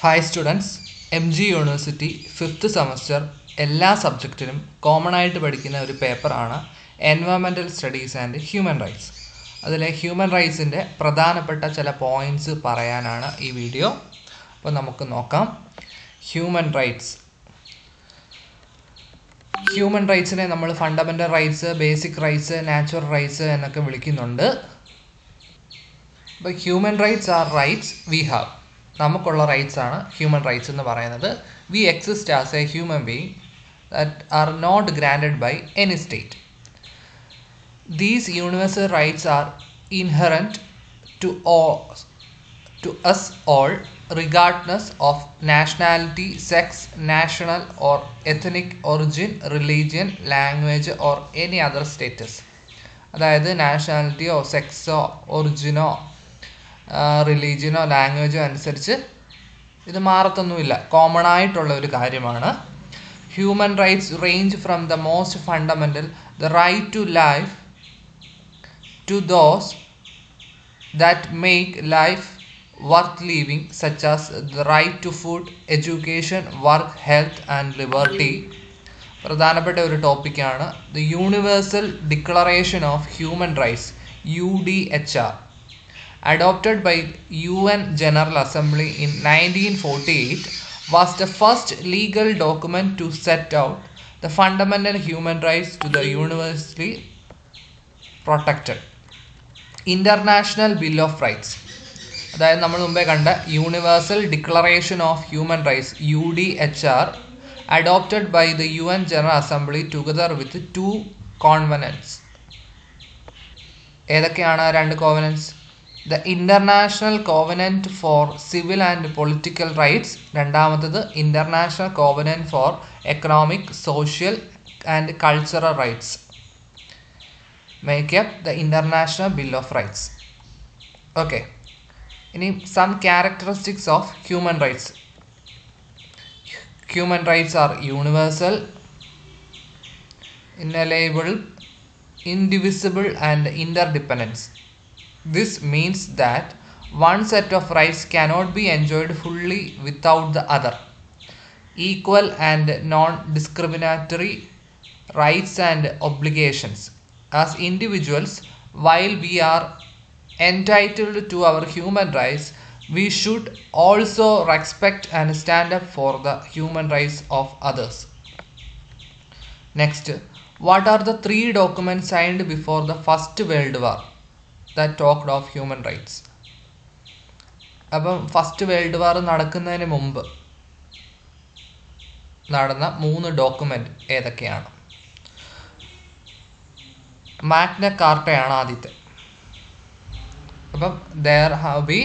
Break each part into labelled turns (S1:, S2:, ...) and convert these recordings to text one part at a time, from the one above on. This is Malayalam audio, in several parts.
S1: Hi students, MG University 5th semester എല്ലാ സബ്ജക്റ്റിനും കോമൺ ആയിട്ട് പഠിക്കുന്ന ഒരു പേപ്പറാണ് environmental studies and human rights. അതിലെ ഹ്യൂമൻ റൈറ്റ്സിൻ്റെ പ്രധാനപ്പെട്ട ചില പോയിൻറ്റ്സ് പറയാനാണ് ഈ വീഡിയോ. അപ്പോൾ നമുക്ക് നോക്കാം. ഹ്യൂമൻ റൈറ്റ്സിനെ നമ്മൾ fundamental rights, basic rights, natural rights എന്നൊക്കെ വിളിക്കുന്നുണ്ട്. അപ്പോൾ human rights are rights we have. നമുക്കുള്ള റൈറ്റ്സ് ആണ് ഹ്യൂമൻ റൈറ്റ്സ് എന്ന് പറയുന്നത്. We exist as a human being that are not granted by any state. These universal rights are inherent to us all, regardless of nationality, sex, national or ethnic origin, religion, language or any other status. അതായത് നാഷണാലിറ്റിയോ സെക്സോ ഒറിജിനോ റിലീജിയനോ ലാംഗ്വേജോ അനുസരിച്ച് ഇത് മാറത്തൊന്നുമില്ല, കോമൺ ആയിട്ടുള്ള ഒരു കാര്യമാണ്. Human rights range from the most fundamental, the right to life, to those that make life worth living, such as the right to food, education, work, health and liberty. പ്രധാനപ്പെട്ട ഒരു ടോപ്പിക്കാണ് the universal declaration of human rights UDHR, adopted by UN General Assembly in 1948, was the first legal document to set out the fundamental human rights to the universally protected. International Bill of Rights, അതായത് നമ്മൾ മുമ്പേ കണ്ട universal declaration of human rights UDHR, adopted by the UN General Assembly together with 2 covenants. ഏതൊക്കെയാണ് 2 covenants? The international covenant for civil and political rights, രണ്ടാമത്തത് international covenant for economic, social and cultural rights make up the International Bill of Rights. Okay, ഇനി some characteristics of human rights. Human rights are universal, inalienable, indivisible and interdependent. This means that one set of rights cannot be enjoyed fully without the other. Equal and non-discriminatory rights and obligations. As individuals, while we are entitled to our human rights, we should also respect and stand up for the human rights of others. Next, what are the 3 documents signed before the First World War that talked of human rights? അപ്പം ഫസ്റ്റ് വേൾഡ് വാർ നടക്കുന്നതിന് മുമ്പ് നടന്ന 3 ഡോക്യുമെൻ്റ് ഏതൊക്കെയാണ്? മാഗ്ന കാർട്ടയാണ് ആദ്യത്തെ. അപ്പം there have be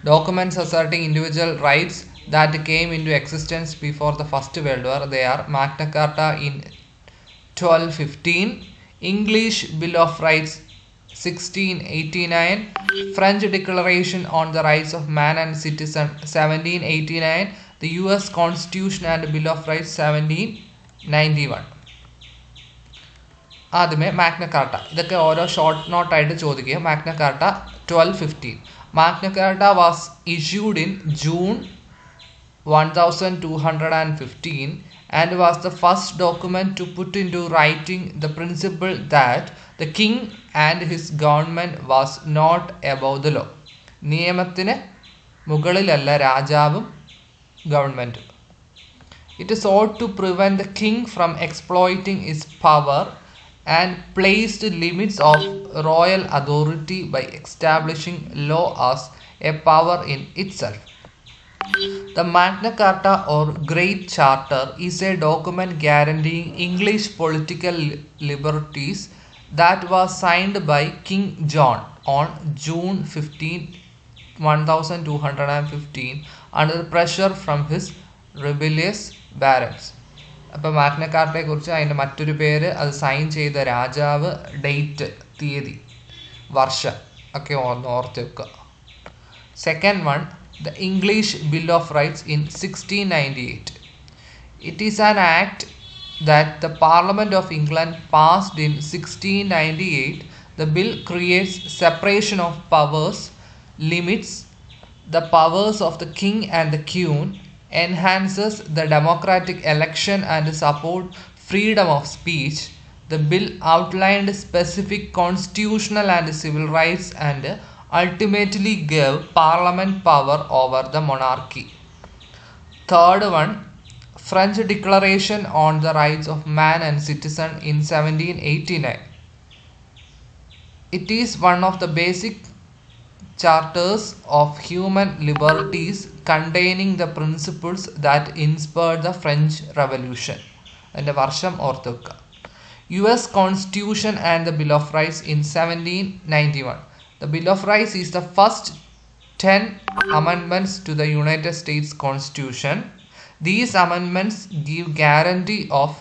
S1: documents asserting individual rights that came into existence before the first world war. They are Magna Carta in 1215, English bill of rights 1689, French declaration on the rights of man and citizen 1789, the US constitution and bill of rights 1791. ആദ്യമേ മാഗ്ന കാർട്ട. ഇതൊക്കെ ഓരോ ഷോർട്ട് നോട്ടായിട്ട് ചോദിക്കുക. Magna Carta 1215. Magna Carta was issued in June 1215 and was the first document to put into writing the principle that the king and his government was not above the law. നിയമത്തിന് മുകളിലല്ല രാജാവും ഗവൺമെൻറ്റും. It sought to prevent the king from exploiting his power and placed limits of royal authority by establishing law as a power in itself. The Magna Carta or Great Charter is a document guaranteeing English political liberties that was signed by King John on June 15, 1215 under pressure from his rebellious barons. അപ്പോൾ മാഗ്ന കാർട്ടയെ കുറിച്ച് അതിൻ്റെ മറ്റൊരു പേര്, അത് സൈൻ ചെയ്ത രാജാവ്, ഡേറ്റ്, തീയതി, വർഷം ഒക്കെ ഓർത്ത് വെക്കുക. Second one, the English bill of rights in 1698. It is an act that the parliament of England passed in 1698. The bill creates separation of powers, limits the powers of the king and the queen, enhances the democratic election and support freedom of speech. The bill outlined specific constitutional and civil rights and ultimately gave parliament power over the monarchy. Third one, French Declaration on the Rights of Man and Citizen in 1789. It is one of the basic charters of human liberties containing the principles that inspired the French Revolution. അതിൻ്റെ വർഷം ഓർത്ത് വെക്കുക. US Constitution and the Bill of Rights in 1791. The Bill of Rights is the first 10 amendments to the United States Constitution. These amendments give guarantee of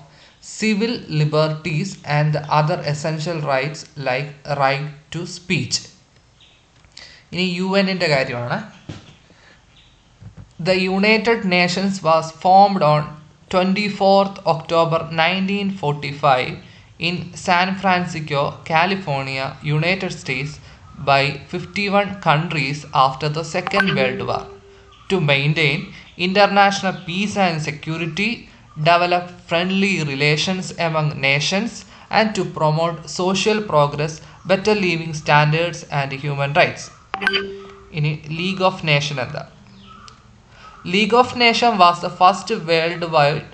S1: civil liberties and other essential rights like right to speech. ഇനി UN-ൻ്റെ കാര്യമാണ്. The United Nations was formed on 24th October 1945 in San Francisco, California, United States by 51 countries after the Second World War to maintain international peace and security, develop friendly relations among nations, and to promote social progress, better living standards and human rights. ഇനി League of Nations എന്താ? League of Nations was the first worldwide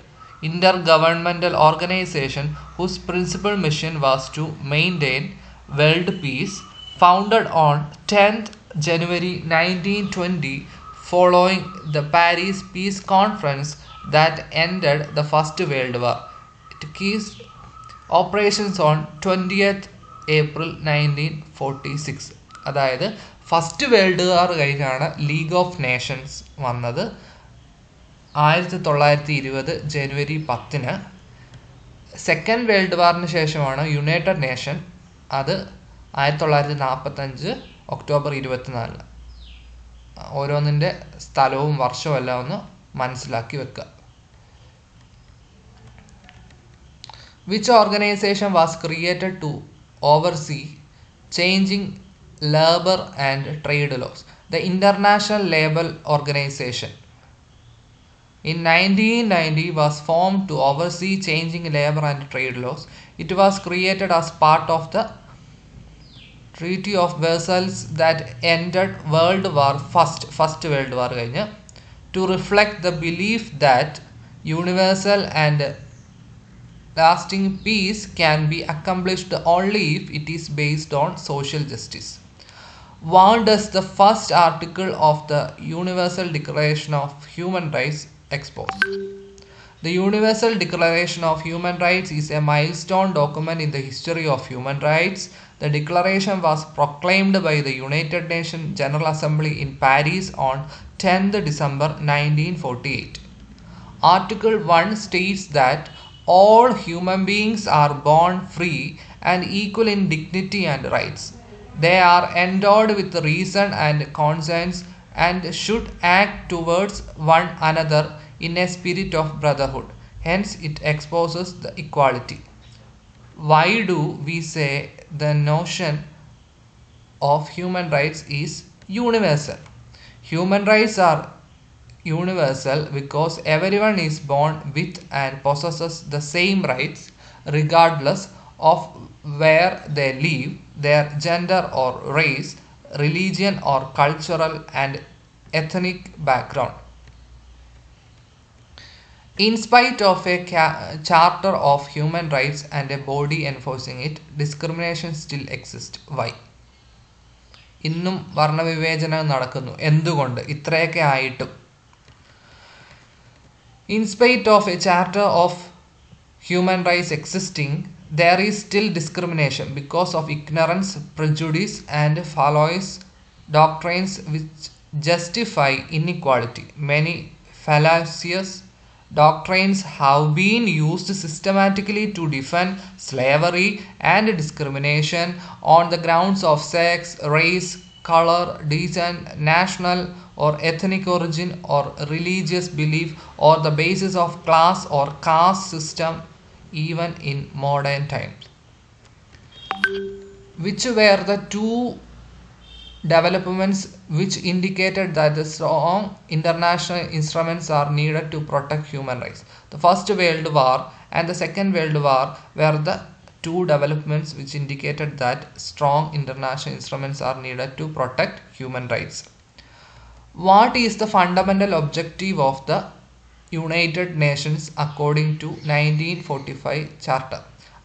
S1: intergovernmental organization whose principal mission was to maintain world peace. Founded on 10th January 1920 following the Paris Peace Conference that ended the First World War. It ceased operations on 20th April 1946. അതായത് ഫസ്റ്റ് വേൾഡ് വാർ കഴിഞ്ഞാണ് ലീഗ് ഓഫ് നേഷൻസ് വന്നത്. 1920 ജനുവരി 10. സെക്കൻഡ് വേൾഡ് വാറിന് ശേഷമാണ് യുണൈറ്റഡ് നേഷൻ. അത് 1945 ഒക്ടോബർ 24. ഓരോന്നിൻ്റെ സ്ഥലവും വർഷവും എല്ലാം ഒന്ന് മനസ്സിലാക്കി വെക്കുക. Which organization was created to oversee changing labor and trade laws? The International Labour Organization in 1990 was formed to oversee changing labor and trade laws. It was created as part of the Treaty of Versailles that ended World War First World War കഴിഞ്ഞ് to reflect the belief that universal and lasting peace can be accomplished only if it is based on social justice. What does the first article of the Universal Declaration of Human Rights expose? The Universal Declaration of Human Rights is a milestone document in the history of human rights. The declaration was proclaimed by the United Nations General Assembly in Paris on 10th December 1948. Article 1 states that all human beings are born free and equal in dignity and rights. They are endowed with reason and conscience and should act towards one another in a spirit of brotherhood. Hence, it exposes the equality. Why do we say the notion of human rights is universal? Human rights are universal because everyone is born with and possesses the same rights regardless of where they live, their gender or race, religion or cultural and ethnic background. In spite of a charter of human rights and a body enforcing it, discrimination still exists. Why? ഇന്നും വർണ്ണവിവേചനം നടക്കുന്നു. എന്തുകൊണ്ട്? ഇത്രയൊക്കെ ആയിട്ടും. In spite of a charter of human rights existing, there is still discrimination because of ignorance, prejudice, and false doctrines which justify inequality. Many fallacious doctrines have been used systematically to defend slavery and discrimination on the grounds of sex, race, color, descent, national or ethnic origin or religious belief or the basis of class or caste system even in modern times. Which were the two developments which indicated that the strong international instruments are needed to protect human rights. The First World War and the Second World War were the two developments which indicated that strong international instruments are needed to protect human rights. What is the fundamental objective of the United Nations according to 1945 Charter?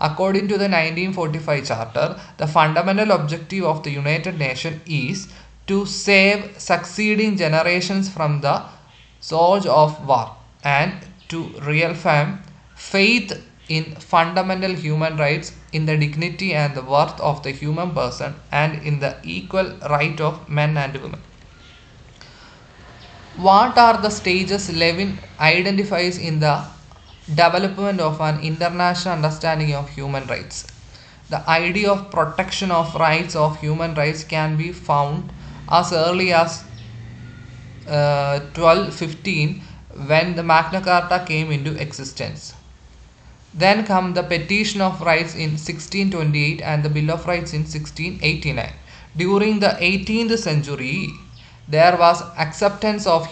S1: According to the 1945 Charter, the fundamental objective of the United Nations is to save succeeding generations from the scourge of war and to reaffirm faith in fundamental human rights, in the dignity and the worth of the human person, and in the equal right of men and women. What are the stages Levin identifies in the development of an international understanding of human rights? The idea of protection of rights of human rights can be found as early as 1215 when the Magna Carta came into existence. Then come the Petition of Rights in 1628 and the Bill of Rights in 1689. During the 18th century, there was acceptance of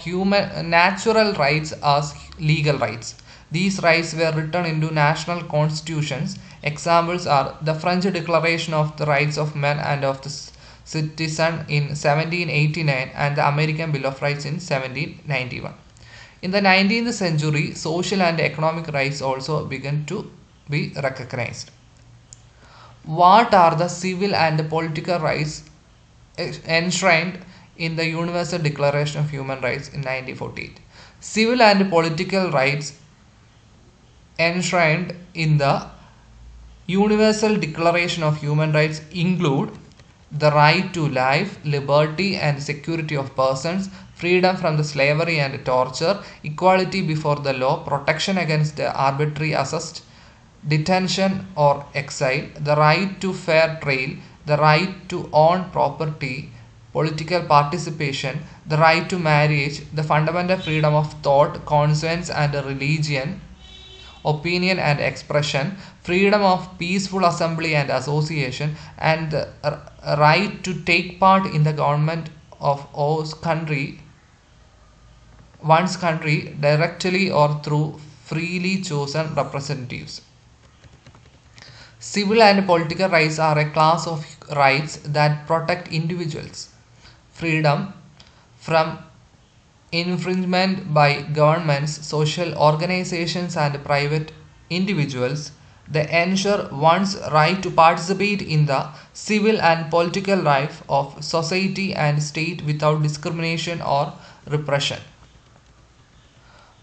S1: natural rights as legal rights. These rights were written into national constitutions. Examples are the French Declaration of the Rights of Man and of the Citizen in 1789 and the American Bill of Rights in 1791. In the 19th century, social and economic rights also began to be recognized. What are the civil and political rights enshrined in the Universal Declaration of Human Rights in 1948? Civil and political rights enshrined in the Universal Declaration of Human Rights include the right to life, liberty and security of persons, freedom from the slavery and torture, equality before the law, protection against the arbitrary arrest, detention or exile, the right to fair trial, the right to own property, political participation, the right to marriage, the fundamental freedom of thought, conscience and religion, opinion and expression, freedom of peaceful assembly and association, and the right to take part in the government of one's country directly or through freely chosen representatives. Civil and political rights are a class of rights that protect individuals' freedom from infringement by governments, social organizations and private individuals. They ensure one's right to participate in the civil and political life of society and state without discrimination or repression.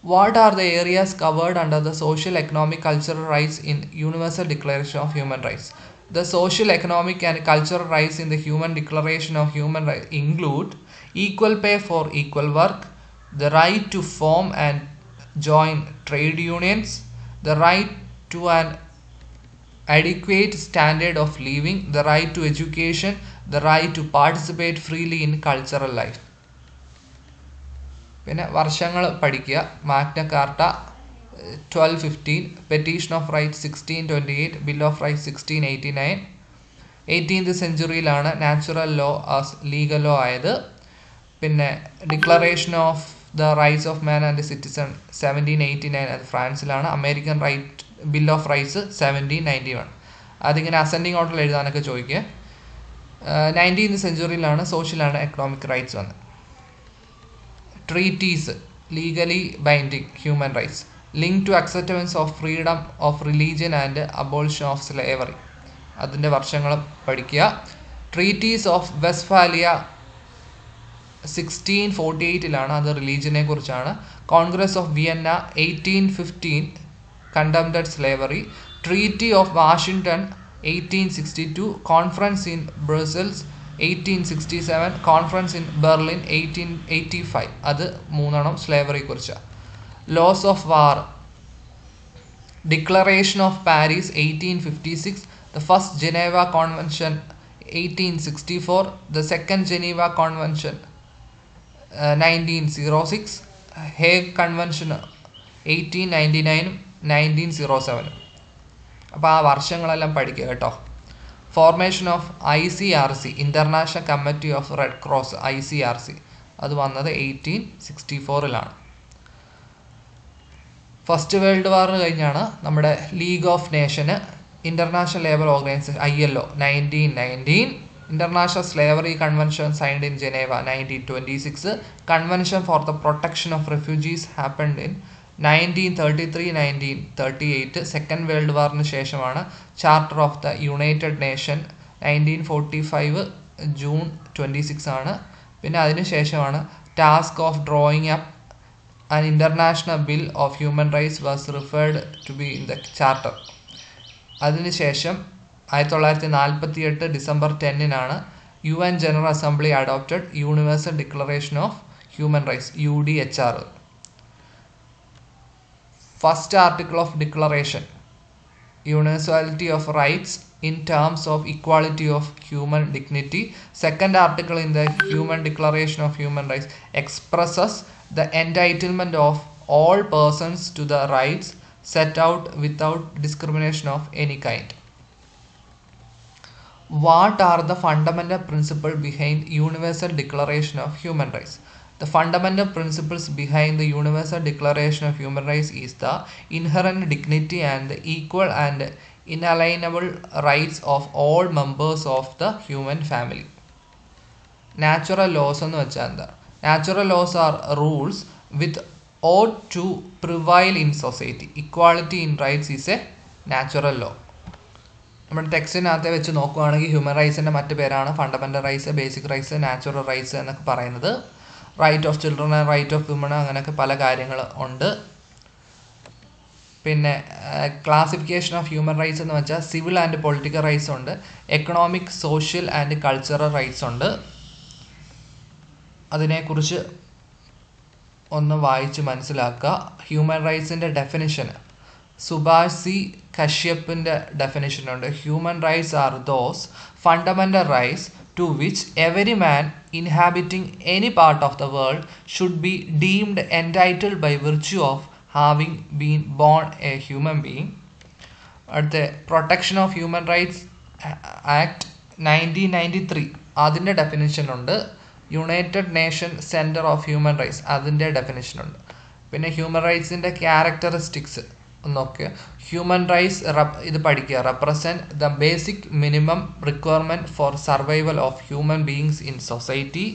S1: What are the areas covered under the social, economic, cultural rights in Universal Declaration of Human Rights? The social, economic and cultural rights in the Human Declaration of Human Rights include equal pay for equal work, the right to form and join trade unions, the right to an adequate standard of living, the right to education, the right to participate freely in cultural life. പിന്നെ വർഷങ്ങൾ പഠിക്കുക. Magna Carta 1215, petition of right 1628, bill of right 1689. 18th സെഞ്ചുറിയിലാണ് natural law as legal law ആയത്. പിന്നെ declaration of the rights of man and citizen 1789 അത് ഫ്രാൻസിലാണ്. American right bill of rights 1791. അതിങ്ങനെ അസെൻഡിങ് ഓർഡറിൽ എഴുതാനൊക്കെ ചോദിക്കുക. 19th സെഞ്ചുറിയിലാണ് സോഷ്യൽ ആൻഡ് എക്കണോമിക് റൈറ്റ്സ് വന്നത്. Treaties legally binding human rights link to acceptance of freedom of religion and abolition of slavery. അതിൻ്റെ വർഷങ്ങൾ പഠിക്കുക. ട്രീറ്റീസ് ഓഫ് വെസ്റ്റ്ഫാലിയ 1648 അത് റിലീജിയനെ കുറിച്ചാണ്. Congress of Vienna 1815 condemned slavery. Treaty of Washington 1862, conference in Brussels 1867, conference in Berlin 1885 അത് മൂന്നെണ്ണം സ്ലേവറി കുറിച്ചാണ്. Laws of war, declaration of Paris 1856, the first Geneva Convention 1864, the second Geneva Convention 1906, Hague Convention 1899, 1907. അപ്പോൾ ആ വർഷങ്ങളെല്ലാം പഠിക്കുക കേട്ടോ. Formation of ICRC, international committee of red cross, ICRC, അത് വന്നത് 1864 ഫസ്റ്റ് വേൾഡ് വാർ കഴിഞ്ഞാണ് നമ്മുടെ league of nation, international labour organisation ILO 1919, International Slavery Convention signed in Geneva 1926, Convention for the Protection of Refugees happened in 1933-1938. Second world വാറിന് ശേഷമാണ് charter of the united nation 1945 June 26 ആണ്. പിന്നെ അതിനുശേഷമാണ് task of drawing up an international bill of human rights was referred to be in the charter. അതിനുശേഷം 1948 December 10 UN general assembly adopted universal declaration of human rights, UDHR. First article of declaration, universality of rights in terms of equality of human dignity. Second article in the Human Declaration of Human Rights expresses the entitlement of all persons to the rights set out without discrimination of any kind. What are the fundamental principles behind Universal Declaration of Human Rights? The fundamental principles behind the Universal Declaration of Human Rights is the inherent dignity and the equal and inalienable rights of all members of the human family. Natural laws എന്ന് വെച്ചാൽ എന്താ? Natural laws are rules which ought to prevail in society. Equality in rights is a natural law. നമ്മുടെ ടെക്സ്റ്റിനകത്തെ വെച്ച് നോക്കുകയാണെങ്കിൽ ഹ്യൂമൻ റൈറ്റ്സിൻ്റെ മറ്റ് പേരാണ് fundamental rights, basic rights, natural rights എന്നൊക്കെ പറയുന്നത്. Right of children, right of women, അങ്ങനെയൊക്കെ പല കാര്യങ്ങൾ ഉണ്ട്. പിന്നെ ക്ലാസിഫിക്കേഷൻ ഓഫ് ഹ്യൂമൻ റൈറ്റ്സ് എന്ന് വെച്ചാൽ സിവിൽ ആൻഡ് പൊളിറ്റിക്കൽ റൈറ്റ്സ് ഉണ്ട്, economic, social and cultural rights ഉണ്ട്. അതിനെക്കുറിച്ച് ഒന്ന് വായിച്ച് മനസ്സിലാക്കുക. ഹ്യൂമൻ റൈറ്റ്സിൻ്റെ ഡെഫിനിഷൻ സുഭാഷ് സി കശ്യപ്പിൻ്റെ ഡെഫിനിഷനുണ്ട്. Human rights are those fundamental rights to which every man inhabiting any part of the world should be deemed entitled by virtue of having been born a human being. At the Protection of Human Rights Act 1993 അതിൻ്റെ ഡെഫിനിഷൻ ഉണ്ട്. United Nation centre of human rights അതിൻ്റെ ഡെഫിനിഷൻ ഉണ്ട്. പിന്നെ ഹ്യൂമൻ റൈറ്റ്സിൻ്റെ ക്യാരക്ടറിസ്റ്റിക്സ് നോക്കുക. ഹ്യൂമൻ റൈറ്റ്സ് ഇത് പഠിക്കുക. Represent the basic minimum requirement for survival of human beings in society.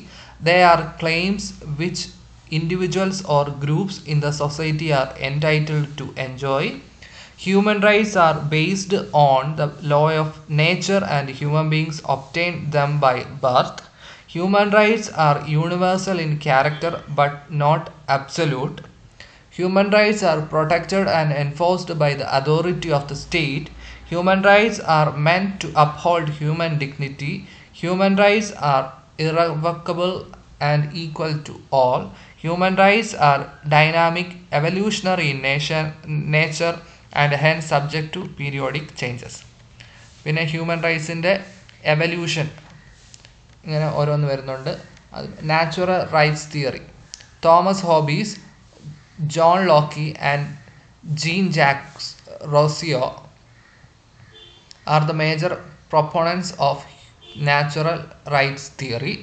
S1: They are claims which individuals or groups in the society are entitled to enjoy. Human rights are based on the law of nature and human beings obtain them by birth. Human rights are universal in character but not absolute. Human rights are protected and enforced by the authority of the state. Human rights are meant to uphold human dignity. Human rights are irrevocable and equal to all. Human rights are dynamic, evolutionary in nature and hence subject to periodic changes. പിന്നെ ഹ്യൂമൻ റൈറ്റ്സിൻ്റെ എവല്യൂഷൻ ഇങ്ങനെ ഓരോന്ന് വരുന്നുണ്ട്. അത് natural rights theory. Thomas Hobbes, John Locke and Jean Jacques Rousseau are the major proponents of natural rights theory.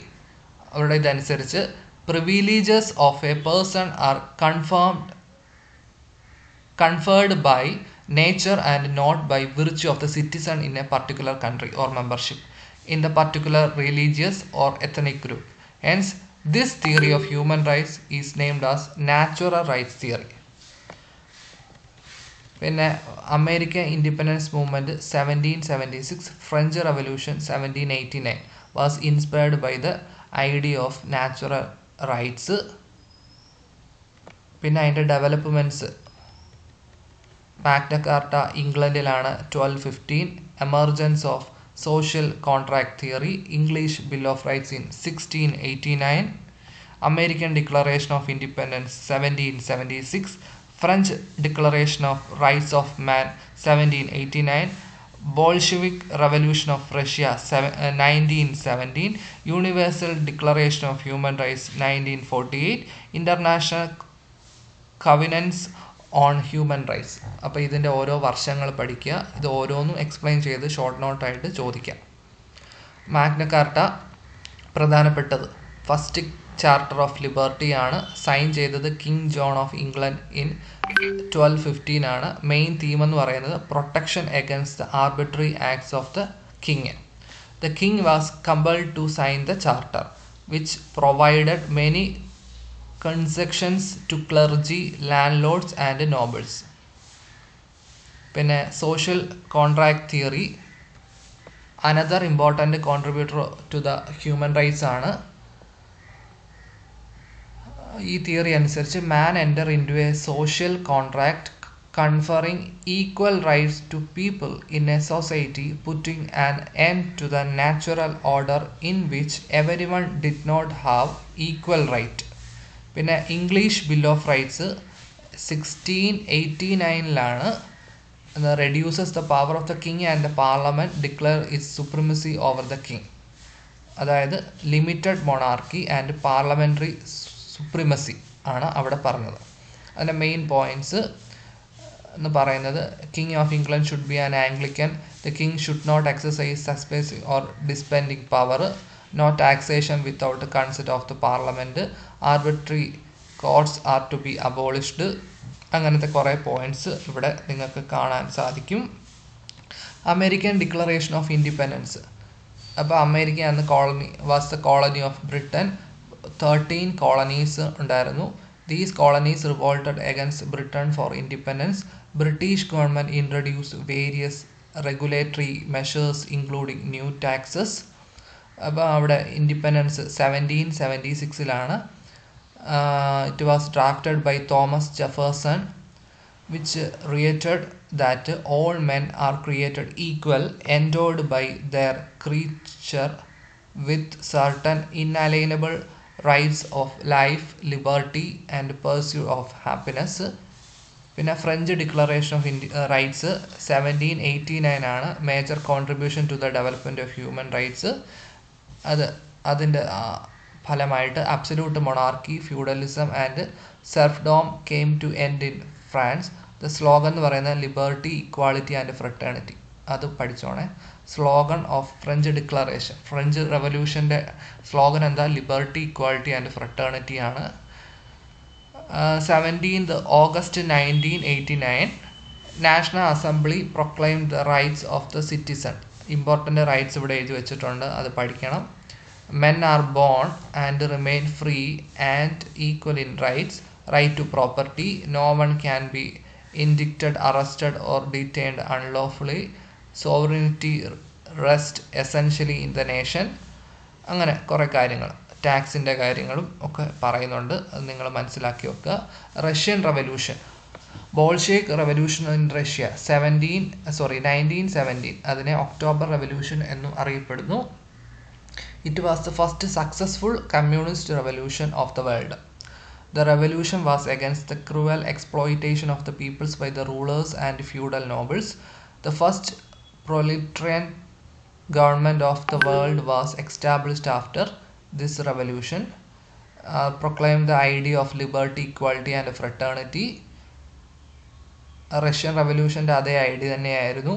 S1: അവരുടെ ഇതനുസരിച്ച് privileges of a person are conferred by nature and not by virtue of the citizen in a particular country or membership in the particular religious or ethnic group. Hence, this theory of human rights is named as natural rights theory. പിന്നെ American independence movement 1776, French revolution 1789 was inspired by the idea of natural rights. പിന്നെ അതിൻ്റെ ഡെവലപ്മെൻറ്റ്സ് മാഗ്ന കാർട്ട ഇംഗ്ലണ്ടിലാണ് 1215, emergence of social contract theory, English bill of rights in 1689, American declaration of independence 1776, French declaration of rights of man 1789, Bolshevik revolution of Russia 1917, universal declaration of human rights 1948, international covenants on human rights. അപ്പോൾ ഇതിൻ്റെ ഓരോ വർഷങ്ങൾ പഠിക്കുക. ഇത് ഓരോന്നും എക്സ്പ്ലെയിൻ ചെയ്ത് ഷോർട്ട് നോട്ടായിട്ട് ചോദിക്കാം. മാഗ്ന കാർട്ട പ്രധാനപ്പെട്ടത് ഫസ്റ്റ് ചാർട്ടർ ഓഫ് ലിബർട്ടി ആണ്. സൈൻ ചെയ്തത് king John of England in 1215 ആണ്. മെയിൻ തീം എന്ന് പറയുന്നത് protection against the arbitrary acts of the king. The king was compelled to sign the charter, which provided many concessions to clergy, landlords and nobles. പിന്നെ social contract theory another important contributor to the human rights ആണ്. ഈ തിയറി അനുസരിച്ച് man enter into a social contract conferring equal rights to people in a society, putting an end to the natural order in which everyone did not have equal right. പിന്നെ English bill of rights 1689 reduces the power of the king and the parliament declare its supremacy over the king. അതായത് limited monarchy and parliamentary supremacy ആണ് അവിടെ പറഞ്ഞത്. അതിൻ്റെ മെയിൻ പോയിൻറ്റ്സ് എന്ന് പറയുന്നത് king of England should be an Anglican, the king should not exercise suspensive or dispensing power, no taxation without consent of the parliament, arbitrary courts are to be abolished. അങ്ങനത്തെ കുറേ പോയിൻറ്റ്സ് ഇവിടെ നിങ്ങൾക്ക് കാണാൻ സാധിക്കും. American declaration of independence. അപ്പോൾ അമേരിക്ക അന്ന് was the colony of Britain. 13 colonies ഉണ്ടായിരുന്നു. These colonies revolted against Britain for independence. British government introduced various regulatory measures including new taxes. അപ്പോൾ അവിടെ independence 1776 it was drafted by Thomas Jefferson, which reiterated that all men are created equal, endowed by their creature with certain inalienable rights of life, liberty and pursuit of happiness. പിന്നെ ഫ്രഞ്ച് ഡിക്ലറേഷൻ ഓഫ് റൈറ്റ്സ് 1789 ആണ്. Major contribution to the development of human rights. അതിൻ്റെ ഫലമായിട്ട് absolute monarchy, feudalism and serfdom came to end in France. The slogan എന്ന് പറയുന്നത് ലിബർട്ടി, ഇക്വാളിറ്റി ആൻഡ് ഫ്രട്ടേണിറ്റി. അത് പഠിച്ചോണേ. Slogan of French declaration, French റെവല്യൂഷൻ്റെ സ്ലോഗൻ എന്താ? ലിബർട്ടി, ഇക്വാളിറ്റി ആൻഡ് ഫ്രട്ടേണിറ്റി ആണ്. 17th August 1989 national assembly proclaimed the rights of the citizen. Important rights ഇവിടെ എഴുതി വെച്ചിട്ടുണ്ട്, അത് പഠിക്കണം. Men are born and remain free and equal in rights. Right to property. No one can be indicted, arrested or detained unlawfully. Sovereignty rests essentially in the nation. അങ്ങനെ കുറേ കാര്യങ്ങൾ, ടാക്സിൻ്റെ കാര്യങ്ങളും ഒക്കെ പറയുന്നുണ്ട്. അത് നിങ്ങൾ മനസ്സിലാക്കി വെക്കുക. Russian revolution, Bolshevik revolution in Russia 1917. അതിനെ ഒക്ടോബർ റവല്യൂഷൻ എന്നും അറിയപ്പെടുന്നു. It was the first successful communist revolution of the world. The revolution was against the cruel exploitation of the peoples by the rulers and feudal nobles. The first proletarian government of the world was established after this revolution. Proclaimed the idea of liberty, equality and fraternity. Russian റവല്യൂഷൻ്റെ അതേ ഐഡിയ തന്നെയായിരുന്നു.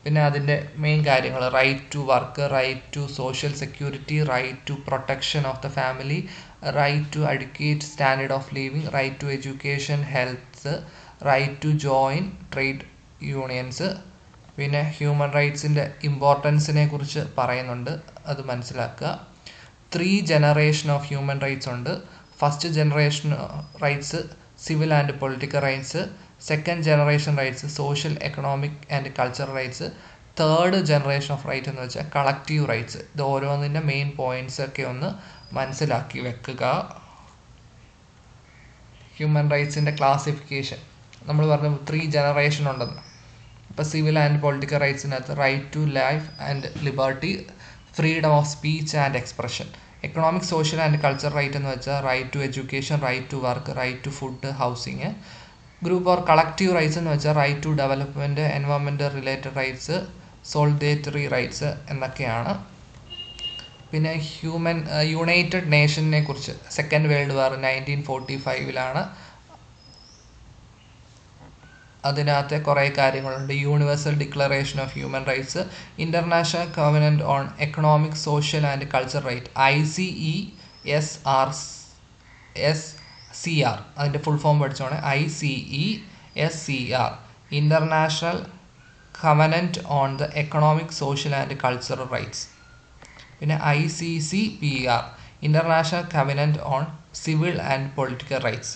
S1: പിന്നെ അതിൻ്റെ മെയിൻ കാര്യങ്ങൾ: right to work, right to social security, right to protection of the family, right to adequate standard of living, right to education, health, right to join trade unions. പിന്നെ ഹ്യൂമൻ റൈറ്റ്സിൻ്റെ ഇമ്പോർട്ടൻസിനെ കുറിച്ച് പറയുന്നുണ്ട്, അത് മനസ്സിലാക്കുക. 3 ജനറേഷൻ ഓഫ് ഹ്യൂമൻ റൈറ്റ്സ് ഉണ്ട്. First generation rights civil and political rights. Second generation rights social, economic and cultural rights. Third generation of right എന്ന് വെച്ചാൽ കളക്റ്റീവ് റൈറ്റ്സ്. ഇത് ഓരോന്നിൻ്റെ മെയിൻ പോയിൻറ്റ്സ് ഒക്കെ ഒന്ന് മനസ്സിലാക്കി വെക്കുക. ഹ്യൂമൻ റൈറ്റ്സിൻ്റെ ക്ലാസിഫിക്കേഷൻ നമ്മൾ പറഞ്ഞു 3 ജനറേഷൻ ഉണ്ടെന്ന്. ഇപ്പോൾ സിവിൽ ആൻഡ് പൊളിറ്റിക്കൽ റൈറ്റ്സിനകത്ത് right to life and liberty, freedom of speech and expression. Economic, social and cultural right എന്ന് വെച്ചാൽ right to education, right to work, right to food, housing. Group or collective rights എന്ന് വെച്ചാൽ right to development, environmental related rights, solidarity rights എന്നൊക്കെയാണ്. പിന്നെ യുണൈറ്റഡ് നേഷനെ കുറിച്ച് സെക്കൻഡ് വേൾഡ് വാർ 1945 അതിനകത്തെ കുറേ കാര്യങ്ങളുണ്ട്. Universal declaration of human rights, international covenant on economic, social and cultural right, ICESCR, അതിൻ്റെ ഫുൾ ഫോം പഠിച്ചോണേ, ICESCR, international covenant on the economic, social and cultural rights. പിന്നെ ICCPR, international covenant on civil and political rights.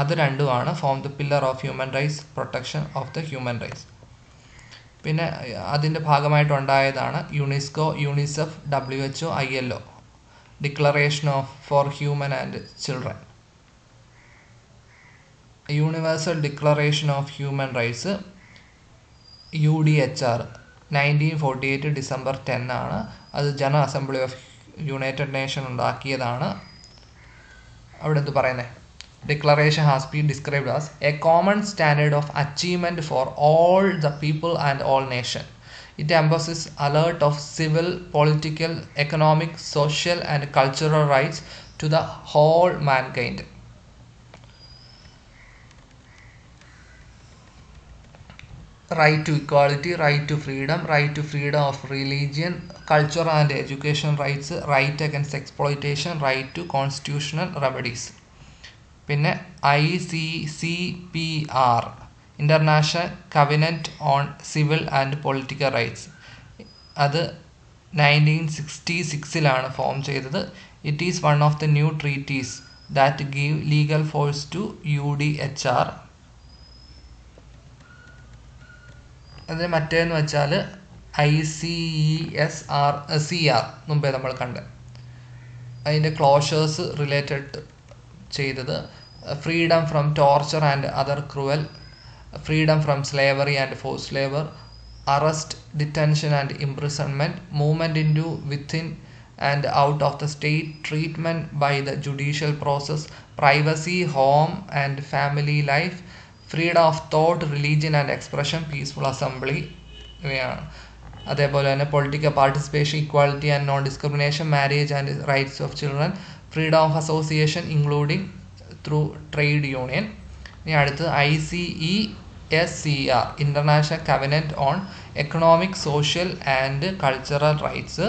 S1: അത് രണ്ടുമാണ് form the pillar of human rights, protection of the human rights. പിന്നെ അതിൻ്റെ ഭാഗമായിട്ടുണ്ടായതാണ് UNESCO, UNICEF, WHO, ILO, declaration for human and children. Universal declaration of human rights UDHR 1948 December 10 ആണ്. അത് general assembly of United nation ഉണ്ടാക്കിയതാണ്. അവിടെ എന്ത് പറയുന്നത്? Declaration has been described as a common standard of achievement for all the people and all nations. It emphasizes alert of civil, political, economic, social and cultural rights to the whole mankind. Right to equality, right to freedom of religion, culture and education rights, right against exploitation, right to constitutional remedies. പിന്നെ ICCPR, international covenant on civil and political rights. അത് 1966 ഫോം ചെയ്തത്. It is one of the new treaties that give legal force to UDHR. അതിന് മറ്റേന്ന് വെച്ചാൽ ICESCR, മുമ്പേ നമ്മൾ കണ്ട്. അതിൻ്റെ ക്ലോഷേഴ്സ് റിലേറ്റഡ് ചെയ്തത് freedom from torture and other cruel, freedom from slavery and force labour, arrest, detention and imprisonment, movement in to, within and out of the state, treatment by the judicial process, privacy, home and family life, freedom of thought, religion and expression, peaceful assembly ഇവയാണ്. അതേപോലെ തന്നെ political participation, equality and non discrimination, marriage and rights of children, freedom of association including through trade union. ഇനി അടുത്തത് ICESCR, international covenant on economic, social and cultural rights.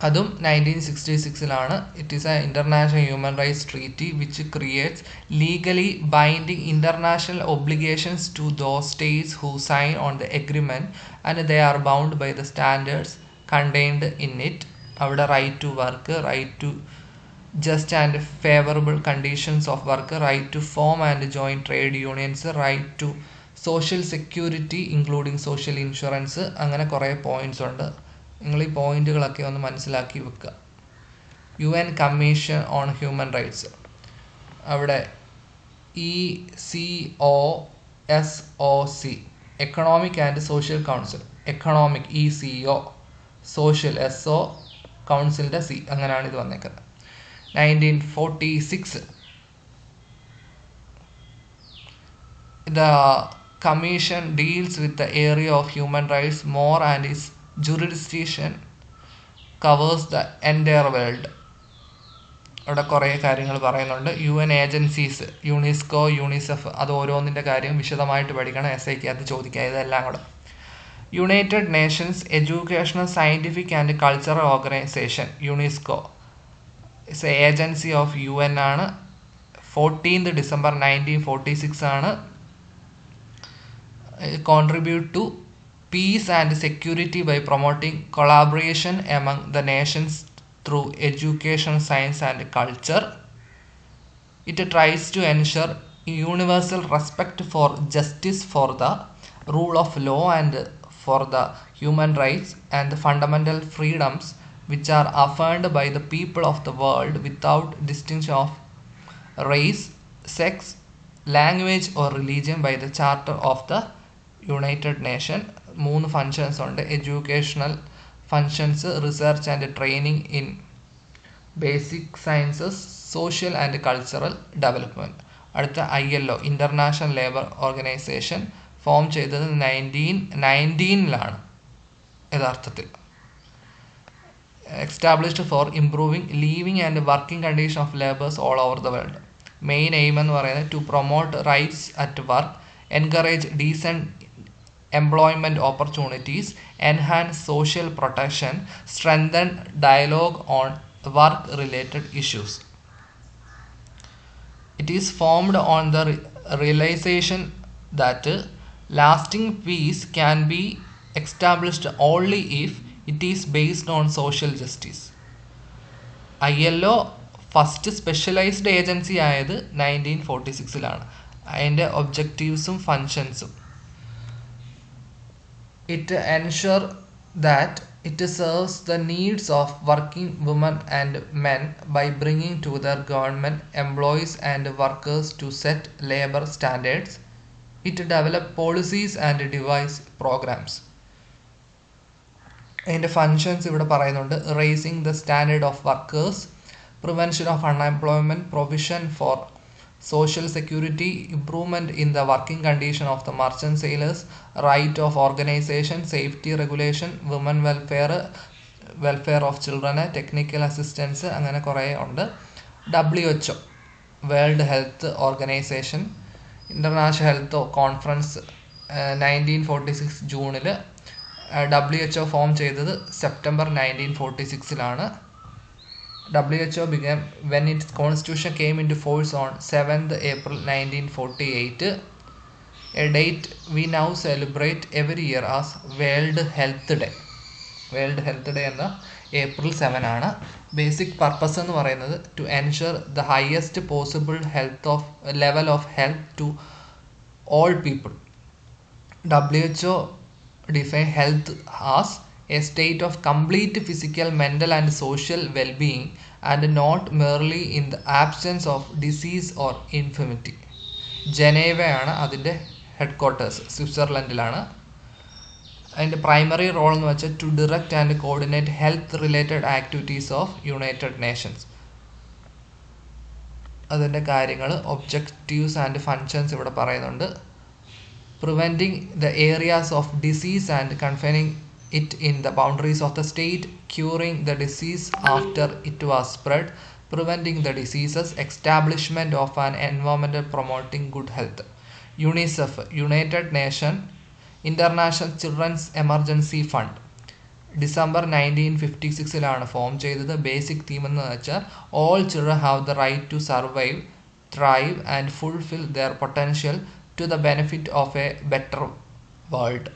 S1: അതും 1966. It is a international human rights treaty which creates legally binding international obligations to those states who sign on the agreement and they R bound by the standards contained in it. അവിടെ right to work, right to just and favourable conditions of work, right to form and join trade unions, right to social security including social insurance. അങ്ങനെ കുറേ പോയിൻറ്റ്സ് ഉണ്ട്. നിങ്ങൾ ഈ പോയിൻറ്റുകളൊക്കെ ഒന്ന് മനസ്സിലാക്കി വെക്കുക. UN commission on human rights, അവിടെ ECOSOC, economic and social council, economic ECO, social SO, കൗൺസിലിൻ്റെ C, അങ്ങനെയാണ് ഇത് വന്നേക്കുന്നത്. 1946 the commission deals with the area of human rights more and its jurisdiction covers the entire world. അവിടെ കുറേ കാര്യങ്ങൾ പറയുന്നുണ്ട്. UN ഏജൻസീസ്, യുനെസ്കോ, യൂണിസെഫ്, അത് ഓരോന്നിൻ്റെ കാര്യം വിശദമായിട്ട് പഠിക്കണം. SIക്കകത്ത് ചോദിക്കുക ഇതെല്ലാം കൂടെ. United Nations educational, scientific and cultural organisation, UNESCO, it's A agency of UN ആണ്. 14 December 1946 contribute to peace and security by promoting collaboration among the nations through education, science and culture. It tries to ensure universal respect for justice, for the rule of law and for the human rights and the fundamental freedoms which are affirmed by the people of the world without distinction of race, sex, language or religion by the Charter of the United Nations. 3 functions ഉണ്ട്. Educational functions, research and training in basic sciences, social and cultural development. അടുത്ത ILO, international labour organisation, form ചെയ്തത് 1919 യഥാർത്ഥത്തിൽ. Established for improving living and working condition of labours all over the world. Main aim എന്ന് പറയുന്നത് to promote rights at work, encourage decent employment opportunities, enhance social protection, strengthen dialogue on work-related issues. It is formed on the realization that lasting peace can be established only if it is based on social justice. ILO first specialised agency ആയത് 1946 അതിൻ്റെ ഒബ്ജക്റ്റീവ്സും ഫങ്ഷൻസും it ensure that it serves the needs of working women and men by bringing together government employees and workers to set labor standards. It develop policies and devise programs. അതിൻ്റെ ഫങ്ഷൻസ് ഇവിടെ പറയുന്നുണ്ട്. Racing the standard of workers, prevention of unemployment, provision for social security, improvement in the working condition of the merchant sailors, right of organization, safety regulation, women welfare of children, technical assistance, അങ്ങനെ കുറേ ഉണ്ട്. WHO world health organisation international health conference 1946 ജൂണിൽ WHO ഫോം ചെയ്തത് September 1946 WHO began when its constitution came into force on 7th April 1948, a date we now celebrate every year as World Health Day. World Health Day എന്ന April 7 ആണ്. ബേസിക് പർപ്പസ് എന്ന് പറയുന്നത് to ensure the highest possible level of health to all people. WHO define health as a state of complete physical, mental and social well-being, and not merely in the absence of disease or infirmity. ജനീവയാണ് അതിൻ്റെ ഹെഡ് ക്വാർട്ടേഴ്സ്, സ്വിറ്റ്സർലൻഡിലാണ്. അതിൻ്റെ പ്രൈമറി റോൾ എന്ന് വെച്ചാൽ to direct and coordinate health related activities of united nations. അതിൻ്റെ കാര്യങ്ങൾ ഒബ്ജക്റ്റീവ്സ് ആൻഡ് ഫങ്ഷൻസ് ഇവിടെ പറയുന്നുണ്ട്. Preventing the areas of disease and confining it in the boundaries of the state, curing the disease after it was spread, preventing the diseases, establishment of an environment promoting good health. UNICEF, United Nations International Children's Emergency Fund, December 1956 form ചെയ്തത്. ബേസിക് തീം എന്ന് വെച്ചാൽ all children have the right to survive, thrive and fulfill their potential to the benefit of a better world.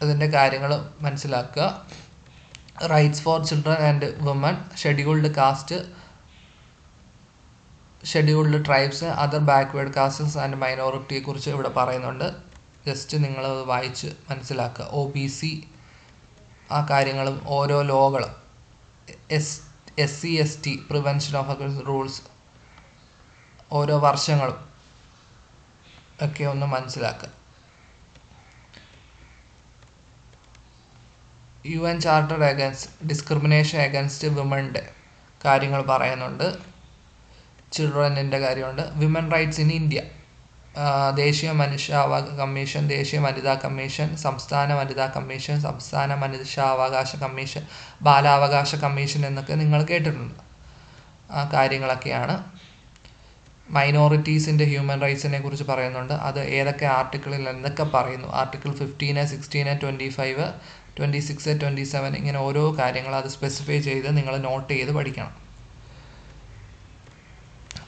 S1: അതിൻ്റെ കാര്യങ്ങൾ മനസ്സിലാക്കുക. Rights for children and woman, scheduled caste, scheduled tribes, other backward castes and മൈനോറിറ്റിയെക്കുറിച്ച് ഇവിടെ പറയുന്നുണ്ട്. ജസ്റ്റ് നിങ്ങൾ വായിച്ച് മനസ്സിലാക്കുക. OBC ആ കാര്യങ്ങളും ഓരോ ലോകൾ, SC ST prevention of rules, ഓരോ വർഷങ്ങളും ഒക്കെ ഒന്ന് മനസ്സിലാക്കുക. UN charter against discrimination against വിമൻ്റെ കാര്യങ്ങൾ പറയുന്നുണ്ട്. ചിൽഡ്രനിൻ്റെ കാര്യമുണ്ട്. വിമൻ റൈറ്റ്സ് ഇൻ ഇന്ത്യ, ദേശീയ മനുഷ്യാവകാശ കമ്മീഷൻ, ദേശീയ വനിതാ കമ്മീഷൻ, സംസ്ഥാന വനിതാ കമ്മീഷൻ, സംസ്ഥാന മനുഷ്യാവകാശ കമ്മീഷൻ, ബാലാവകാശ കമ്മീഷൻ എന്നൊക്കെ നിങ്ങൾ കേട്ടിട്ടുണ്ട്. ആ കാര്യങ്ങളൊക്കെയാണ്. മൈനോറിറ്റീസിൻ്റെ ഹ്യൂമൻ റൈറ്റ്സിനെ കുറിച്ച് പറയുന്നുണ്ട്. അത് ഏതൊക്കെ ആർട്ടിക്കിളിൽ എന്തൊക്കെ പറയുന്നു, ആർട്ടിക്കിൾ 15, 16, 25, 26, 27 ഇങ്ങനെ ഓരോ കാര്യങ്ങൾ അത് സ്പെസിഫൈ ചെയ്ത് നിങ്ങൾ നോട്ട് ചെയ്ത് പഠിക്കണം.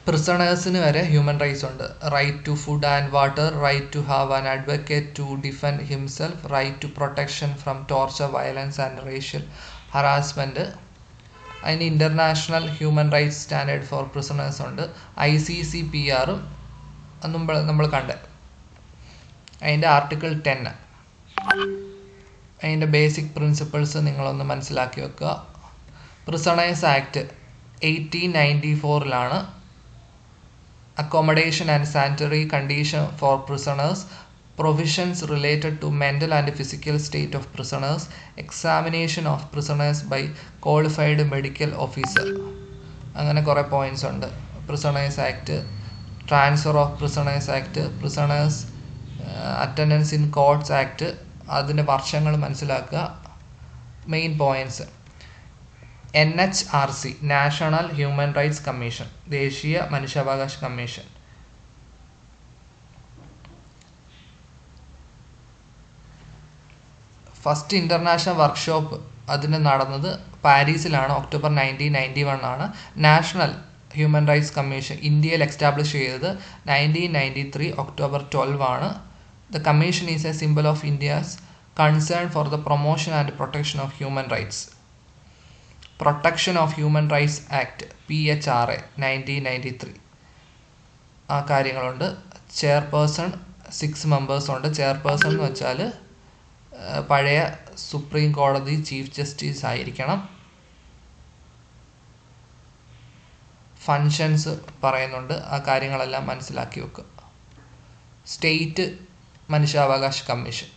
S1: പ്രിസണേഴ്സിന് വരെ ഹ്യൂമൻ റൈറ്റ്സ് ഉണ്ട്. Right to food and water, right to have an advocate to defend himself, right to protection from torture, violence and racial harassment. അതിന് international human rights standard for prisoners ഉണ്ട്. ICCPR നമ്മൾ കണ്ടേ. അതിൻ്റെ ആർട്ടിക്കിൾ 10, അതിൻ്റെ ബേസിക് പ്രിൻസിപ്പിൾസ് നിങ്ങളൊന്ന് മനസ്സിലാക്കി വെക്കുക. Prisoners act 1894 accommodation and sanitary condition for prisoners, provisions related to mental and physical state of prisoners, examination of prisoners by qualified medical officer. അങ്ങനെ കുറേ പോയിൻറ്റ്സ് ഉണ്ട്. Prisoners act, transfer of prisoners act, prisoners attendance in courts act, അതിൻ്റെ വർഷങ്ങൾ മനസ്സിലാക്കുക. Main points NHRC national human rights commission, ദേശീയ മനുഷ്യാവകാശ കമ്മീഷൻ. ഫസ്റ്റ് ഇൻ്റർനാഷണൽ വർക്ക്ഷോപ്പ് അതിന് നടന്നത് പാരീസിലാണ്, ഒക്ടോബർ 1991 ആണ്. നാഷണൽ ഹ്യൂമൻ റൈറ്റ്സ് കമ്മീഷൻ ഇന്ത്യയിൽ എസ്റ്റാബ്ലിഷ് ചെയ്തത് 1993 ഒക്ടോബർ 12 ആണ്. The commission is A symbol of India's concern for the promotion and protection of human rights. Protection of human rights act PHRA 1993 ആ കാര്യങ്ങളുണ്ട്. ചെയർപേഴ്സൺ 6 മെമ്പേഴ്സ് ഉണ്ട്. ചെയർപേഴ്സൺ എന്ന് വെച്ചാൽ പഴയ സുപ്രീം കോടതി ചീഫ് ജസ്റ്റിസ് ആയിരിക്കണം. ഫങ്ഷൻസ് പറയുന്നുണ്ട്, ആ കാര്യങ്ങളെല്ലാം മനസ്സിലാക്കി വെക്കുക. സ്റ്റേറ്റ് മനുഷ്യാവകാശ കമ്മീഷൻ,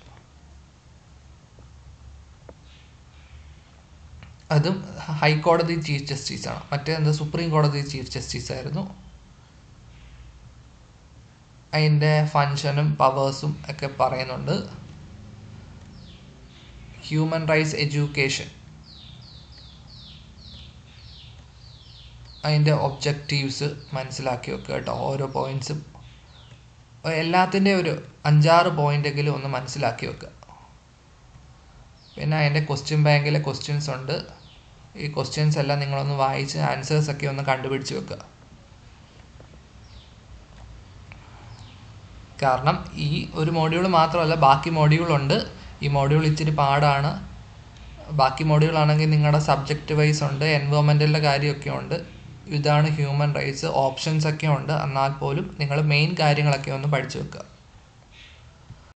S1: അതും ഹൈക്കോടതി ചീഫ് ജസ്റ്റിസാണ്. മറ്റേത് സുപ്രീം കോടതി ചീഫ് ജസ്റ്റിസ് ആയിരുന്നു. അതിൻ്റെ ഫങ്ഷനും പവേഴ്സും ഒക്കെ പറയുന്നുണ്ട്. ഹ്യൂമൻ റൈറ്റ്സ് എഡ്യൂക്കേഷൻ, അതിൻ്റെ ഒബ്ജക്റ്റീവ്സ് മനസ്സിലാക്കി വെക്കുക കേട്ടോ. ഓരോ പോയിൻറ്റ്സും എല്ലാത്തിൻ്റെ ഒരു 5-6 പോയിൻ്റെങ്കിലും ഒന്ന് മനസ്സിലാക്കി വെക്കുക. പിന്നെ അതിൻ്റെ ക്വസ്റ്റ്യൻ ബാങ്കിലെ ക്വസ്റ്റ്യൻസ് ഉണ്ട്. ഈ ക്വസ്റ്റ്യൻസ് എല്ലാം നിങ്ങളൊന്ന് വായിച്ച് ആൻസേഴ്സൊക്കെ ഒന്ന് കണ്ടുപിടിച്ച് വെക്കുക. കാരണം ഈ ഒരു മോഡ്യൂൾ മാത്രമല്ല, ബാക്കി മോഡ്യൂളുണ്ട്. ഈ മോഡ്യൂൾ ഇച്ചിരി പാടാണ്. ബാക്കി മോഡ്യൂളാണെങ്കിൽ നിങ്ങളുടെ സബ്ജക്റ്റ് വൈസ് ഉണ്ട്, എൻവയോൺമെൻറ്റലിൻ്റെ കാര്യമൊക്കെ ഉണ്ട്. ഇതാണ് ഹ്യൂമൻ റൈറ്റ്സ്, ഓപ്ഷൻസ് ഒക്കെ ഉണ്ട്. എന്നാൽ പോലും നിങ്ങൾ മെയിൻ കാര്യങ്ങളൊക്കെ ഒന്ന് പഠിച്ചു വെക്കുക.